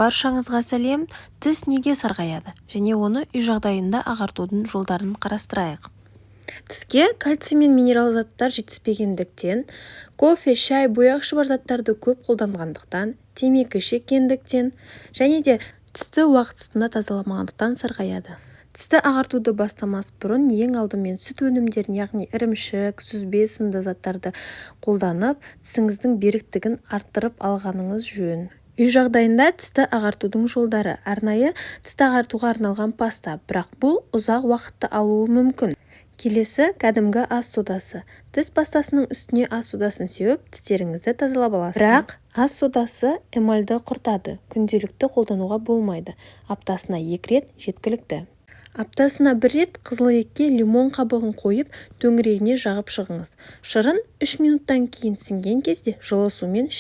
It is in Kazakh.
Баршаңызға сәлем. Тіс неге сарғаяды және оны үй жағдайында ағартудың жолдарын қарастырайық. Тіске кальций мен минерал заттар жетіспегендіктен, кофе, шай, бояғышы бар заттарды көп қолданғандықтан, темекі шеккендіктен және де тісті уақытысында тазаламағандықтан сарғаяды. Тісті ағартуды бастамас бұрын ең алдымен сүт өнімдерін, яғни ірімшік, сүзбе сынды заттарды қолданып, тісіңіздің беріктігін арттырып алғаныңыз жөн. Үй жағдайында тісті ағартудың жолдары: арнайы тісті ағартуға арналған паста, бірақ бұл ұзақ уақытты алуы мүмкін. Келесі кәдімгі ас содасы. Тіс пастасының үстіне ас содасын сеуіп, тістеріңізді тазалап аласыз. Бірақ ас содасы эмальді құртады, күнделікті қолдануға болмайды. Аптасына 2 рет жеткілікті. Аптасына 1 рет қызылетке лимон қабығын қойып, төңірегіне жағып шығыңыз. Шырын 3 минуттан кейін сіңген кезде жылы сумен